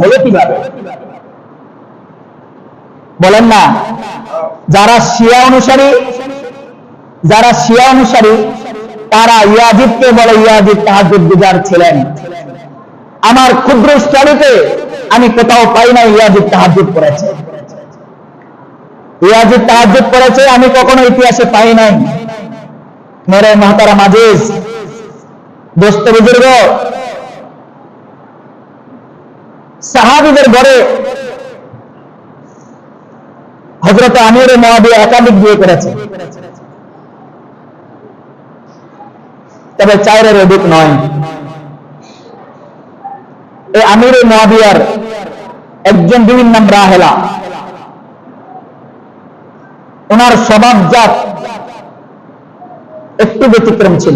হলো কিভাবে? বলেন না, যারা শিয়া অনুসারী তারা ইয়াজিদকে বলে ইয়াজিদ তাহাজ্জুদ গুজার ছিলেন। আমার ক্ষুদ্র স্টাডিতে আমি কোথাও পাই না ইয়াজিদ তাহাজ্জুদ করেছে। ইয়াজিদ তাহাজ্জুদ করেছে আমি কখনো ইতিহাসে পাই নাই। মেরে মাহতারাম আজিজ, দোস্ত বুজুর্গ, সাহাবীদের ঘরে হযরত আমির মুআবিয়া একাধিক বিয়ে করেছে, তবে চারের অধিক নয়। এই আমির মুআবিয়ার একজন বিবির নাম রাহেলা। ওনার স্বভাবজাত একটু ব্যতিক্রম ছিল,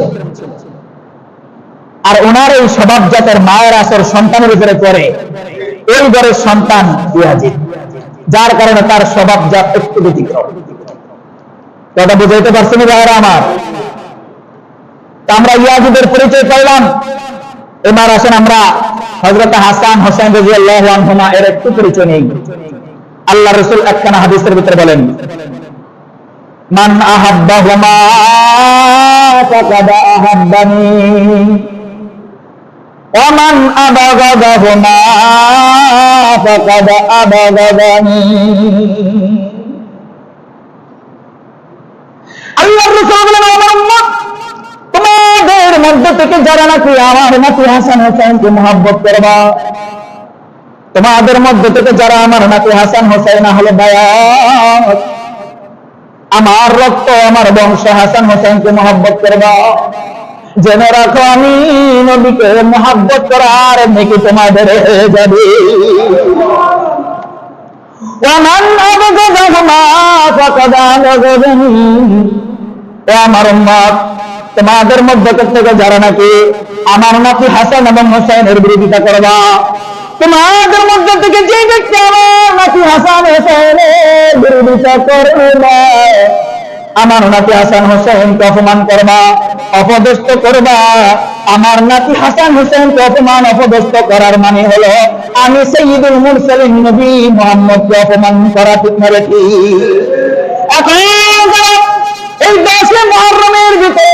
আর ওনার এই স্বভাবজাতের মায়ের আসর সন্তানের উপরে পড়ে। এই ঘরের সন্তান ইয়াজিদ, যার কারণে তার স্বভাবজাত একটু ব্যতিক্রম। কথা বুঝাইতে পারছি না ভাইরা আমার? আমরা ইয়াজিদের পরিচয় পাইলাম। এবার আসেন আমরা হযরত হাসান হোসেন রাদিয়াল্লাহু আনহুমা এর একটু পরিচয় নেই। আল্লাহ রাসূল একখানা হাদিসের ভিতরে বলেন, মান আহাব্বাহুমা ফাকাদ আহাব্বানি ওয়া মান আবাগাদাহুমা ফাকাদ আবাগাদানি। আল্লাহ রাসূল বলেন, আমার উম্মত, তোমাদের মধ্য থেকে যারা নাকি আমার নাতি হাসান হোসেনকে মহব্বত করবা, তোমাদের মধ্য থেকে যারা আমার নাতি হাসান হোসেন হলো বায়াত, আমার রক্ত আমার বংশ হাসান হোসেনকে মহব্বত করবা, জেনে রাখো আমি নবীকে মহব্বত করার নেকি তোমাদের হয়ে যাবে। ওয়ামান আবাগাদাহুমা ফাকাদ আবাগাদানি। ও আমার উম্মত, তোমাদের মধ্য থেকে যারা নাকি আমার নাতি হাসান এবং হোসেনের বিরোধিতা করবা, তোমাদের মধ্য থেকে যে ব্যক্তি আমার নাতি হাসান হোসেনের বিরোধিতা করবা, আমার নাতি হাসান হোসেনকে অপমান করবা, অপদস্থ করবা, আমার নাতি হাসান হোসেনকে অপমান অপদস্থ করার মানে হলো আমি সাইয়্যিদুল মুরসালিন নবী মুহাম্মদকে অপমান করা, ঠিক না বেঠিক? এখন এই 10 মুহররমের ভিতরে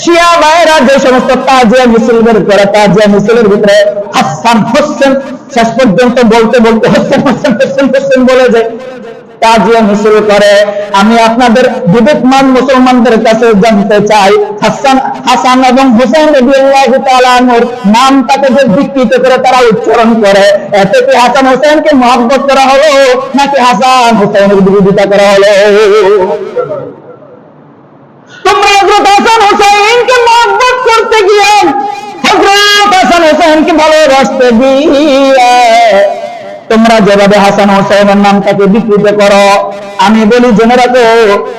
শিয়া ভাইরা যে সমস্ত তাজিয়া মিছিল বের করে, তাজিয়া মিছিলের ভিতরে হাসান হোসেন শেষ পর্যন্ত বলতে বলতে হোসেন হোসেন হোসেন হোসেন বলে যে তাজিয়া মিছিল করে, আমি আপনাদের বিবেকমান মুসলমানদের কাছে জানতে চাই, হাসান এবং হোসেন রাদিয়াল্লাহু তাআলা আনহুর নামটাকে যে বিকৃত করে তারা উচ্চারণ করে, এতে কি হাসান হোসেনকে মহব্বত করা হলো নাকি হাসান হোসেনের বিরোধিতা করা হলো? তোমরা হযরত হাসান হোসেনকে মহব্বত করতে গিয়ে, হযরত হাসান হোসেনকে ভালোবাসতে গিয়ে তোমরা যেভাবে হাসান হোসেনের নামটাকে বিকৃত করো, আমি বলি জেনে রাখো,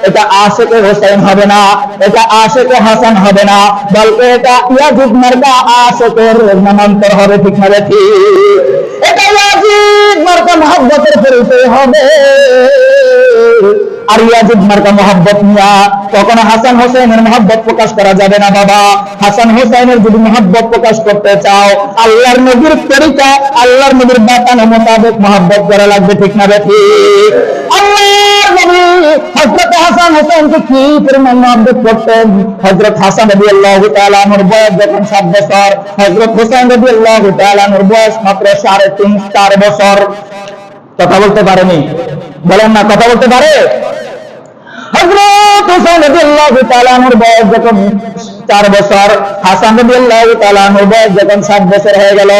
এটা আশিকে হোসেন হবে না, এটা আশিকে হাসান হবে না, বলতে এটা ইয়াজিদ মার্কা আশিকের নামান্তর হবে, ঠিক না বেঠিক? এটা ইয়াজিদ মার্কা মহব্বতের পরিচয় হবে। আর ইয়াজিদ মার্কা মহব্বত নিয়া কখনো হাসান হোসেনের মহব্বত প্রকাশ করা যাবে না বাবা। হাসান হোসেনের যদি মহব্বত প্রকাশ করতে চাও, আল্লাহর নবীর তরিকা, আল্লাহর নবীর বাতানো মোতাবেক মহব্বত করা লাগবে, ঠিক না বেঠিক? আল্লাহর নবী হযরত হাসান হোসেনকে কি পরিমাণ মহব্বত করতেন? হযরত হাসান রাদিয়াল্লাহু তাআলা আনহুর বয়স যখন 7 বছর, হযরত হোসেন রাদিয়াল্লাহু তাআলা আনহুর বয়স মাত্র 3.5-4 বছর। কথা বলতে পারেনি? বলেন না, কথা বলতে পারে? হযরত হোসেন রাদিয়াল্লাহু তাআলা আনহুর বয়স যখন 4 বছর, হাসান রাদিয়াল্লাহু তাআলা আনহুর বয়স যখন 7 বছর হয়ে গেল,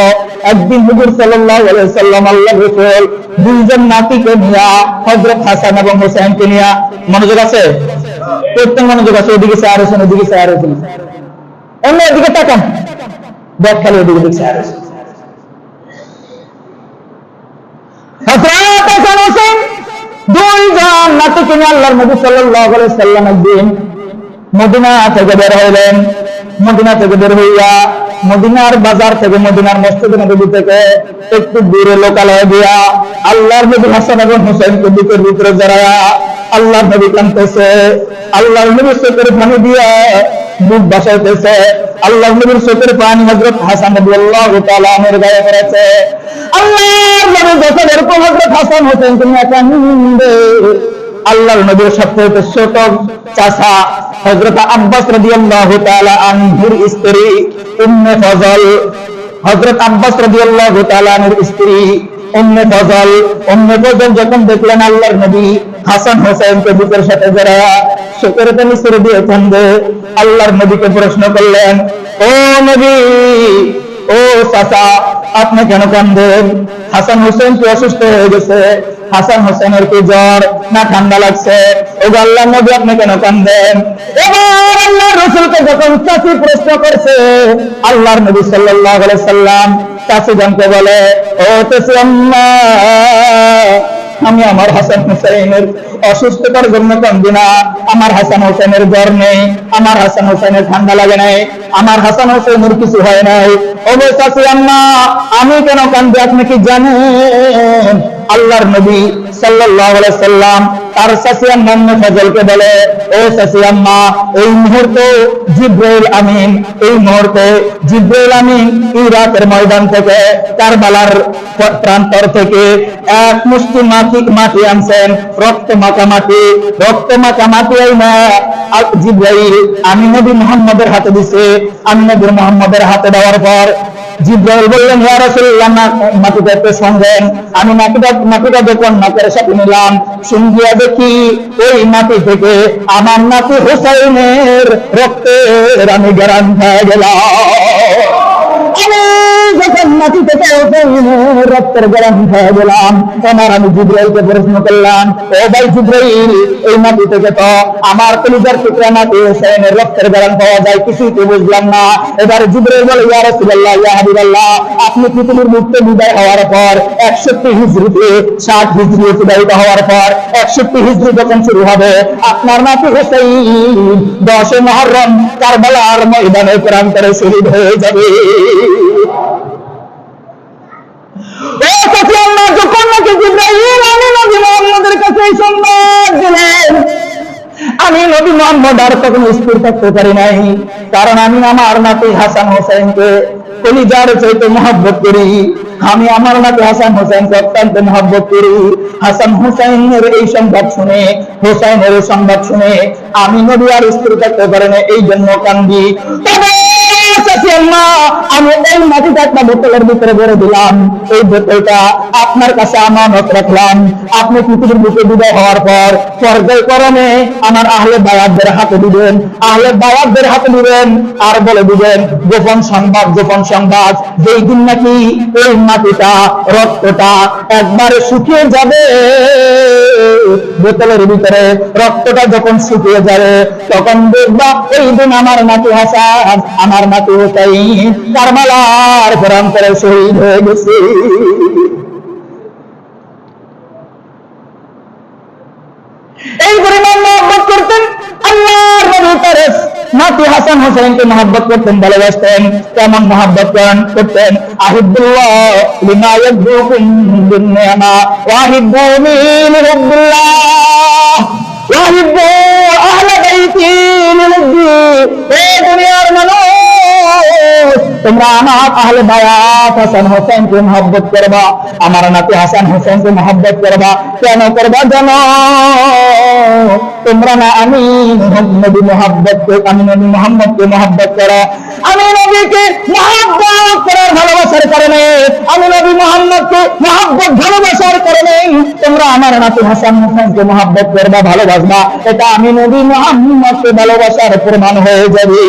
একদিন হুজুর সাল্লাল্লাহু আলাইহি ওয়াসাল্লাম আল্লাহর রাসূল দুইজন নাতিকে নিয়ে, হযরত হাসান এবং হোসেনকে নিয়ে, মনোযোগ আছে? প্রত্যেক মনোযোগ আছে? ওদিকে স্যার হোসেন, ওদিকে স্যার হোসেন, অন্য দিকে তাকান, দেখ খালি ওদিকে দেখছে আর হযরত হাসান হোসেন দুইজন নাতিকে নিয়ে আল্লাহর নবী সাল্লাল্লাহু আলাইহি ওয়াসাল্লাম একদিন মদিনা থেকে বের হইলেন। মদিনা থেকে বের হইয়া মদিনার বাজার থেকে, মদিনার মসজিদ নববী থেকে একটু দূরে লোকালয়ে গিয়া আল্লাহর নবী হাসান এবং হোসেনকে বুকের ভিতরে জড়ায়া আল্লাহর নবী কাঁদতেছে, আল্লাহর নবীর চোখের পানি দিয়ে মুখ বাসাইতেছে। আল্লাহর নবীর চোখের পানি হযরত হাসান রাদিয়াল্লাহু তাআলা আনহুর গায়ে পড়েছে। আল্লাহর নবী যখন এরকম হযরত হাসান হোসেন তুমি কান্দে, আল্লাহর নবীর সবচেয়ে ছোট চাচা হযরত আব্বাস রাদিয়াল্লাহু তাআলা আনহুর স্ত্রী উম্মে ফজল, হযরত আব্বাস রাদিয়াল্লাহু তাআলা আনহুর স্ত্রী উম্মে ফজল যখন দেখলেন আল্লাহর নবী হাসান হোসেনকে বুকের সাথে জড়ায়া চোখের পানি ছেড়ে দিয়ে কান্দে, আল্লাহর নবীকে প্রশ্ন করলেন, ও নবী, ও চাচা, আপনি কেন কান্দেন? হাসান হোসেন কি অসুস্থ হয়ে গেছে? হাসান হোসেনের কি জ্বর না ঠান্ডা লাগছে? ও আল্লাহর নবী আপনি কেন কান্দেন? এবার আল্লাহর রাসূলকে যখন চাচি প্রশ্ন করছে, আল্লাহর নবী সাল্লাল্লাহু আলাইহি সাল্লাম চাচি জানতে বলে, ও চাচি আম্মা, আমি আমার হাসান হোসেনের অসুস্থতার জন্য কান্দি না, আমার হাসান হোসেনের জ্বর নেই, আমার হাসান হোসেনের ঠান্ডা লাগে নাই, আমার হাসান হোসেনের কিছু হয় নাই। ও চাচি আম্মা, আমি কেন কান্দি আপনি কি জানেন? আল্লাহর নবী সাল্লাল্লাহু আলাইহি সাল্লাম তার চাচি আম্মা উম্মে ফজলকে বলে, ও চাচি আম্মা, এই মুহূর্তে জিবরাইল আমিন, এই মুহূর্তে জিবরাইল আমিন ইরাকের ময়দান থেকে কারবালার প্রান্তর থেকে এক মুষ্টি মাটি আনছেন, রক্ত মাখা মাটি আইনা জিবরাইল আমি নবী মুহাম্মদের হাতে দিছে। আমি নবী মুহাম্মদের হাতে দেওয়ার পর জিবরাইল বললেন, ইয়া রাসূলুল্লাহ, মাটিটা একটু সঙ্গেন। আমি মাটিটা যখন নাকের সাথে নিলাম, সঙ্গিয়া দেখি ওই মাটি থেকে আমার নাতি হুসাইনের রক্তের আমি গ্রান হয়ে গেলাম। আমি যখন মাটি থেকে রক্তের গ্রান হয়ে গেলাম, তখন আমি জিবরাইলকে প্রশ্ন করলাম, ও ভাই জিবরাইল, এই মাটি থেকে তো আমার কলিজার টুকরা নাতি হুসাইনের রক্তের গ্রান পাওয়া যায়, কিছুই তো বুঝলাম না। এবার জিবরাইল বলে, ইয়া রাসূলুল্লাহ, ইয়া হাবিবাল্লাহ, আপনি পৃথিবীর মুক্ত বিদায় হওয়ার পর 61 হিজরিতে 60 হিজরি অতিবাহিত হওয়ার পর 61 হিজরি যখন শুরু হবে, আপনার নাতি হুসাইন 10 মুহররম কারবালার ময়দানে প্রান্তরে শহীদ হয়ে যাবে। যখন নাকি জিবরাইল আমি নবী মুহাম্মদের কাছে এই সংবাদ দিলেন, আমি নবী মুহাম্মদ আর তখন স্থির থাকতে পারি নাই, কারণ আমি আমার নাতি হাসান হোসেনকে কলিজার চাইতে মহব্বত করি। আমি আমার নাতি হাসান হোসেনকে অত্যন্ত মহব্বত করি। হাসান হোসেনের এই সংবাদ শুনে, হোসেনের সংবাদ শুনে আমি নবী আর স্থির থাকতে পারি না, এই জন্য কান্দি। আমি এই মাটিটা একটা বোতলের ভিতরে ভরে দিলাম, এই বোতলটা আপনার কাছে আমানত রাখলাম। আপনি পৃথিবীর বুকে বিদায় হওয়ার পর পর্যায়ক্রমে আমার আহলে বায়াতদের হাতে দিবেন, আর বলে দিবেন গোপন সংবাদ, যেই দিন নাকি এই মাটিটা রক্তটা একবারে শুকিয়ে যাবে, বোতলের ভিতরে রক্তটা যখন শুকিয়ে যাবে, তখন দেখবা এই দিন আমার নাতি হাসান, আমার নাতি হুসাইন কারবালার প্রান্তরে শহীদ হয়ে গেছে। এই পরিমাণ মহব্বত করতেন আল্লাহর নবী, তার নাতি হাসান হোসেনকে মহব্বত করতেন, ভালোবাসতেন। কেমন মহব্বত করতেন? আহিব্বুল্লাহ লিমা ইয়াহব্বুকুম বিন-নি'মা ওয়া আহিব্বুনি লিহুব্বিল্লাহ ওয়া আহিব্বু আহলা বাইতি লিহুব্বি। এই দুনিয়ার মানুষ, তোমরা আমার আহলে বায়াত হাসান হোসেনকে মহব্বত করবা, আমার নাতি হাসান হোসেনকে মহব্বত করবা। কেন করবা জানো? তোমরা না আমি নবী মুহাম্মদকে মহব্বত করো। আমি নবীকে মহব্বত করার ভালোবাসার কারণে, আমি নবী মুহাম্মদকে মহব্বত ভালোবাসার কারণে তোমরা আমার নাতি হাসান হোসেনকে মহব্বত করবা, ভালোবাসবা। এটা আমি নবী মুহাম্মদকে ভালোবাসার প্রমাণ হয়ে যাবে।